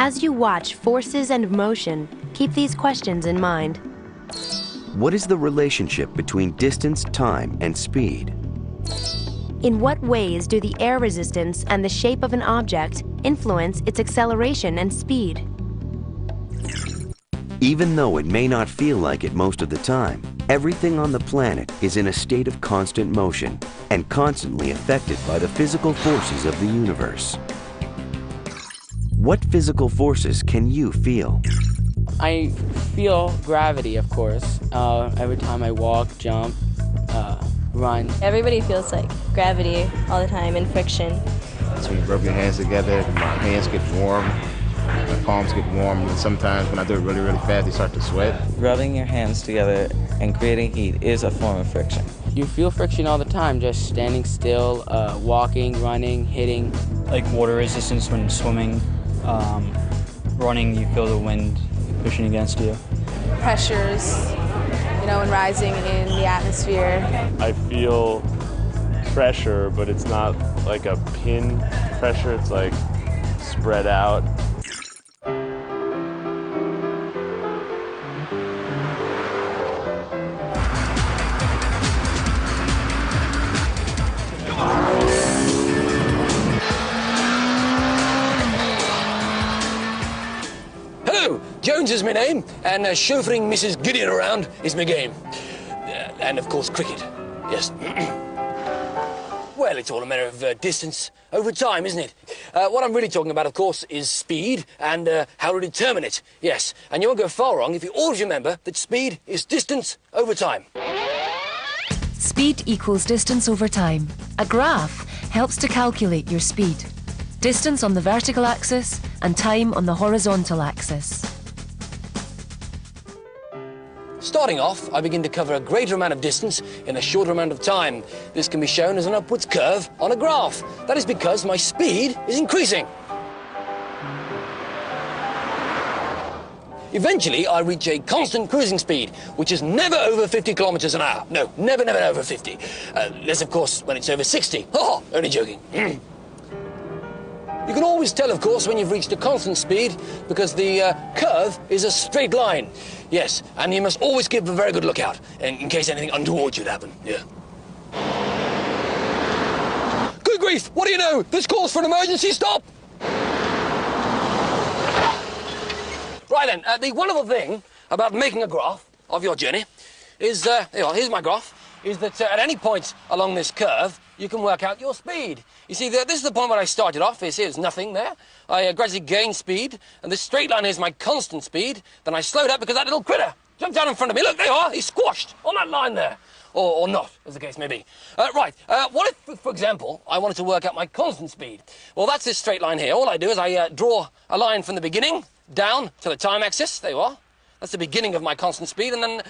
As you watch forces and motion, keep these questions in mind. What is the relationship between distance, time, and speed? In what ways do the air resistance and the shape of an object influence its acceleration and speed? Even though it may not feel like it most of the time, everything on the planet is in a state of constant motion and constantly affected by the physical forces of the universe. What physical forces can you feel? I feel gravity, of course, every time I walk, jump, run. Everybody feels like gravity all the time and friction. So when you rub your hands together, my hands get warm, my palms get warm, and sometimes when I do it really, really fast, they start to sweat. Rubbing your hands together and creating heat is a form of friction. You feel friction all the time, just standing still, walking, running, hitting. Like water resistance when swimming, running, you feel the wind pushing against you. Pressures, and rising in the atmosphere. I feel pressure, but it's not like a pin pressure, it's like spread out. Hello, Jones is my name, and chauffeuring Mrs. Gideon around is my game. And of course, cricket, yes. Well, it's all a matter of distance over time, isn't it? What I'm really talking about, of course, is speed and how to determine it, yes. And you won't go far wrong if you always remember that speed is distance over time. Speed equals distance over time. A graph helps to calculate your speed. Distance on the vertical axis and time on the horizontal axis. Starting off, I begin to cover a greater amount of distance in a shorter amount of time. This can be shown as an upwards curve on a graph. That is because my speed is increasing. Eventually, I reach a constant cruising speed, which is never over 50 kilometers an hour. No, never, never over 50. Unless, of course, when it's over 60. Oh, only joking. You can always tell, of course, when you've reached a constant speed because the curve is a straight line. Yes, and you must always keep a very good lookout in case anything untoward should happen. Yeah. Good grief! What do you know? This calls for an emergency stop! Right then, the wonderful thing about making a graph of your journey is, here's my graph, is that at any point along this curve, you can work out your speed. You see, this is the point where I started off. Here's nothing there. I gradually gained speed, and this straight line is my constant speed. Then I slowed up because that little critter jumped down in front of me. Look, there you are. He's squashed on that line there. Or not, as the case may be. Right, what if, for example, I wanted to work out my constant speed? Well, that's this straight line here. All I do is I draw a line from the beginning down to the time axis. There you are. That's the beginning of my constant speed, and then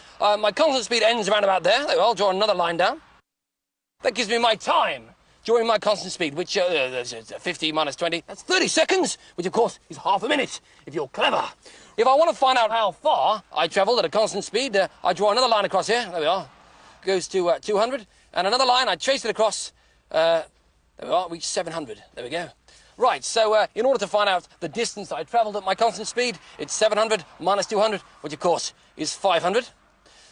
my constant speed ends around about there. There you are. I'll draw another line down. That gives me my time during my constant speed, which is 50 minus 20. That's 30 seconds, which, of course, is half a minute, if you're clever. If I want to find out how far I travelled at a constant speed, I draw another line across here. There we are. Goes to 200. And another line, I trace it across. There we are. Reach 700. There we go. Right, so in order to find out the distance I travelled at my constant speed, it's 700 minus 200, which, of course, is 500.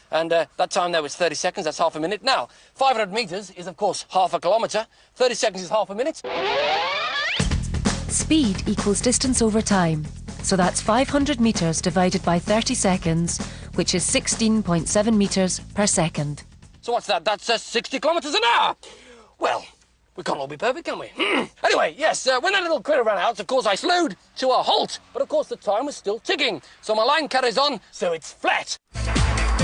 And that time there was 30 seconds, that's half a minute. Now, 500 metres is, of course, half a kilometre. 30 seconds is half a minute. Speed equals distance over time. So that's 500 metres divided by 30 seconds, which is 16.7 metres per second. So what's that? That's 60 kilometres an hour. Well, we can't all be perfect, can we? Anyway, yes, when that little critter ran out, of course, I slowed to a halt. But, of course, the time was still ticking. So my line carries on, so it's flat.